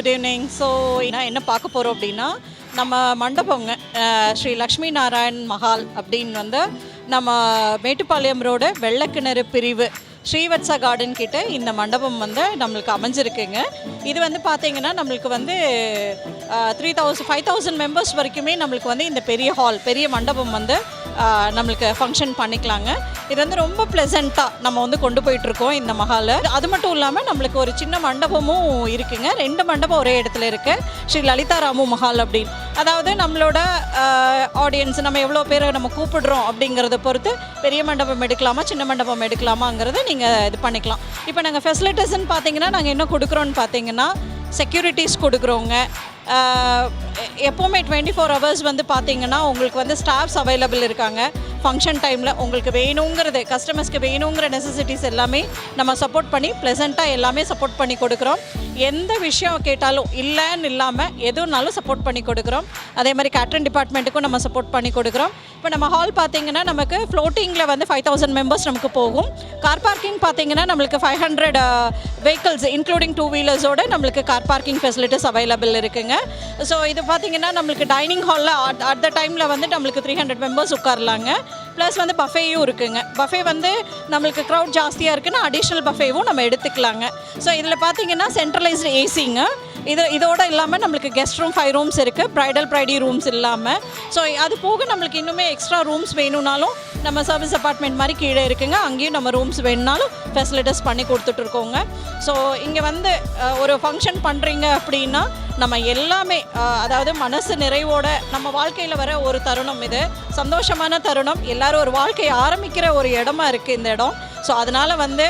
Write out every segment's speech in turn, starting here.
Good evening. So என்ன பார்க்க போகிறோம் அப்படின்னா, நம்ம மண்டபங்க ஸ்ரீ லக்ஷ்மி நாராயண் மஹால் அப்படின்னு வந்து நம்ம மேட்டுப்பாளையம் ரோடு வெள்ளக்கிணறு பிரிவு ஸ்ரீவத்சா கார்டன் கிட்ட இந்த மண்டபம் வந்து நம்மளுக்கு அமைஞ்சிருக்குங்க. இது வந்து பார்த்திங்கன்னா நம்மளுக்கு வந்து 5,000 மெம்பர்ஸ் வரைக்குமே நம்மளுக்கு வந்து இந்த பெரிய ஹால் பெரிய மண்டபம் வந்து நம்மளுக்கு ஃபங்க்ஷன் பண்ணிக்கலாங்க. இது வந்து ரொம்ப ப்ளசண்ட்டாக நம்ம வந்து கொண்டு போயிட்டுருக்கோம் இந்த மஹாலை. அது மட்டும் இல்லாமல் நம்மளுக்கு ஒரு சின்ன மண்டபமும் இருக்குங்க. 2 மண்டபம் ஒரே இடத்துல இருக்குது. ஸ்ரீ லலிதா ராமு மஹால் அப்படின்னு, அதாவது நம்மளோட ஆடியன்ஸ் நம்ம எவ்வளோ பேரை நம்ம கூப்பிடுறோம் அப்படிங்கிறத பொறுத்து பெரிய மண்டபம் எடுக்கலாமா சின்ன மண்டபம் எடுக்கலாமாங்கிறத நீங்கள் இது பண்ணிக்கலாம். இப்போ நாங்கள் ஃபெசிலிட்டிஸ்ன்னு பார்த்தீங்கன்னா நாங்கள் என்ன கொடுக்குறோன்னு பார்த்தீங்கன்னா செக்யூரிட்டிஸ் கொடுக்குறோங்க. எப்போவுமே 24 hours வந்து பார்த்திங்கன்னா உங்களுக்கு வந்து ஸ்டாஃப்ஸ் அவைலபிள் இருக்காங்க. ஃபங்க்ஷன் டைமில் உங்களுக்கு வேணுங்கிறது கஸ்டமர்ஸ்க்கு வேணுங்கிற நெசசிட்டிஸ் எல்லாமே நம்ம சப்போர்ட் பண்ணி ப்ளசண்ட்டாக எல்லாமே சப்போர்ட் பண்ணி கொடுக்குறோம். எந்த விஷயம் கேட்டாலும் இல்லைன்னு இல்லாமல் எதுனாலும் சப்போர்ட் பண்ணி கொடுக்குறோம். அதே மாதிரி கேட்ரிங் டிபார்ட்மெண்ட்டுக்கும் நம்ம சப்போர்ட் பண்ணி கொடுக்குறோம். இப்போ நம்ம ஹால் பார்த்திங்கன்னா நமக்கு ஃப்ளோட்டிங்கில் வந்து 5,000 மெம்பர்ஸ் நமக்கு போகும். கார் பார்க்கிங் பார்த்திங்கன்னா நம்மளுக்கு 500 வெஹிக்கிள்ஸ் இன்க்ளூடிங் 2 வீலர்ஸோடு நம்மளுக்கு கார் பார்க்கிங் ஃபெசிலிட்டிஸ் அவைலபிள் இருக்குங்க. ஸோ இது பார்த்திங்கன்னா நம்மளுக்கு டைனிங் ஹாலில் அட் த டைமில் வந்து நம்மளுக்கு 300 மெம்பர்ஸ் உட்காரலாங்க. ப்ளஸ் வந்து பஃபேயும் இருக்குங்க. பஃபே வந்து நம்மளுக்கு க்ரௌட் ஜாஸ்தியாக இருக்குன்னா அடிஷ்னல் பஃபேவும் நம்ம எடுத்துக்கலாங்க. ஸோ இதில் பார்த்திங்கன்னா சென்ட்ரலைஸ்டு ஏசிங்க. இதோடு இல்லாமல் நம்மளுக்கு கெஸ்ட் ரூம் 5 ரூம்ஸ் இருக்குது, பிரைடி ரூம்ஸ் இல்லாமல். ஸோ அது போக நம்மளுக்கு இன்னுமே எக்ஸ்ட்ரா ரூம்ஸ் வேணும்னாலும் நம்ம சர்வீஸ் அப்பார்ட்மெண்ட் மாதிரி கீழே இருக்குங்க. அங்கேயும் நம்ம ரூம்ஸ் வேணுனாலும் ஃபெசிலிட்டிஸ் பண்ணி கொடுத்துட்ருக்கோங்க. ஸோ இங்கே வந்து ஒரு ஃபங்க்ஷன் பண்ணுறீங்க அப்படின்னா நம்ம எல்லாமே அதாவது மனசு நிறைவோட நம்ம வாழ்க்கையில் வர ஒரு தருணம், இது சந்தோஷமான தருணம். எல்லோரும் ஒரு வாழ்க்கையை ஆரம்பிக்கிற ஒரு இடமா இருக்குது இந்த இடம். ஸோ அதனால் வந்து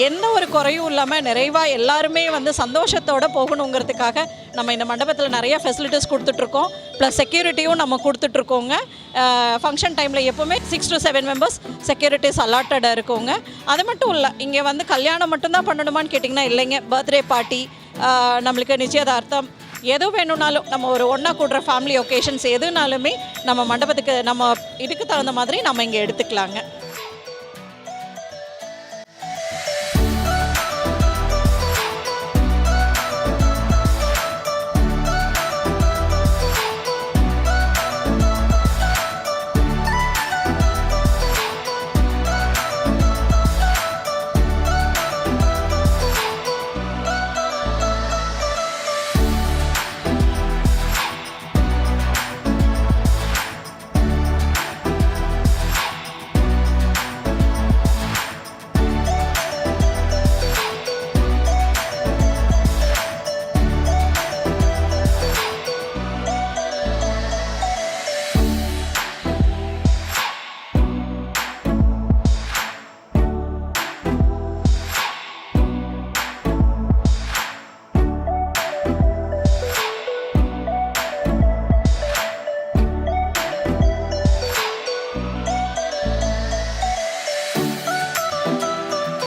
எந்த ஒரு குறையும் இல்லாமல் நிறைவாக எல்லாருமே வந்து சந்தோஷத்தோடு போகணுங்கிறதுக்காக நம்ம இந்த மண்டபத்தில் நிறைய ஃபெசிலிட்டிஸ் கொடுத்துட்ருக்கோம். ப்ளஸ் செக்யூரிட்டியும் நம்ம கொடுத்துட்ருக்கோங்க. ஃபங்க்ஷன் டைமில் எப்போவுமே 6 to 7 மெம்பர்ஸ் செக்யூரிட்டிஸ் அலாட்டடாக இருக்கோங்க. அது மட்டும் இல்லை, இங்கே வந்து கல்யாணம் மட்டும்தான் பண்ணணுமான்னு கேட்டிங்கன்னா இல்லைங்க. பர்த்டே பார்ட்டி, நம்மளுக்கு நிச்சயதார்த்தம், எது வேணும்னாலும் நம்ம ஒரு ஒன்றா கூடுற ஃபேமிலி ஒகேஷன்ஸ் எதுனாலுமே நம்ம மண்டபத்துக்கு நம்ம இதுக்கு தகுந்த மாதிரி நம்ம இங்கே எடுத்துக்கலாங்க.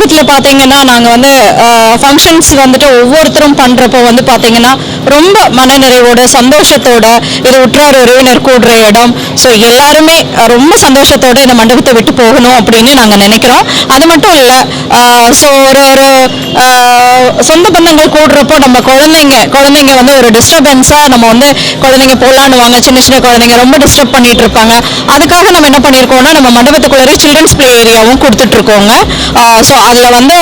வீட்டில் பார்த்தீங்கன்னா நாங்கள் வந்து ஃபங்க்ஷன்ஸ் வந்துட்டு ஒவ்வொருத்தரும் பண்ணுறப்போ வந்து பார்த்தீங்கன்னா ரொம்ப மனநிறைவோட சந்தோஷத்தோட இது உற்றார் உறவினர் கூடுற இடம். ஸோ எல்லாருமே ரொம்ப சந்தோஷத்தோட இந்த மண்டபத்தை விட்டு போகணும் அப்படின்னு நாங்கள் நினைக்கிறோம். அது மட்டும் இல்லை, ஸோ ஒரு சொந்த பந்தங்கள் கூடுறப்போ நம்ம குழந்தைங்க வந்து ஒரு டிஸ்டர்பன்ஸாக நம்ம வந்து குழந்தைங்க போலான்னுவாங்க. சின்ன சின்ன குழந்தைங்க ரொம்ப டிஸ்டர்ப் பண்ணிட்டு இருப்பாங்க. அதுக்காக நம்ம என்ன பண்ணியிருக்கோம்னா நம்ம மண்டபத்துக்குள்ளே சில்ட்ரன்ஸ் பிளே ஏரியாவும் கொடுத்துட்ருக்கோங்க. ஸோ அதில் வந்து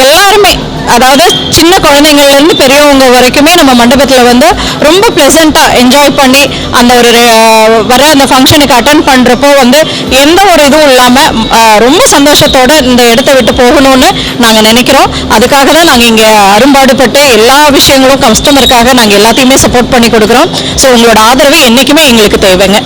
எல்லாருமே, அதாவது சின்ன குழந்தைங்கள்லேருந்து பெரியவங்க வரைக்குமே நம்ம மண்டபத்தில் வந்து ரொம்ப ப்ளசண்ட்டாக என்ஜாய் பண்ணி அந்த ஒரு வர அந்த ஃபங்க்ஷனுக்கு அட்டென்ட் பண்ணுறப்போ வந்து எந்த ஒரு இதுவும் இல்லாமல் ரொம்ப சந்தோஷத்தோடு இந்த இடத்த விட்டு போகணும்னு நாங்கள் நினைக்கிறோம். அதுக்காக தான் நாங்கள் இங்கே அரும்பாடுபட்டு எல்லா விஷயங்களும் கஸ்டமருக்காக நாங்கள் எல்லாத்தையுமே சப்போர்ட் பண்ணி கொடுக்குறோம். ஸோ உங்களோட ஆதரவு என்றைக்குமே எங்களுக்கு தேவைங்க.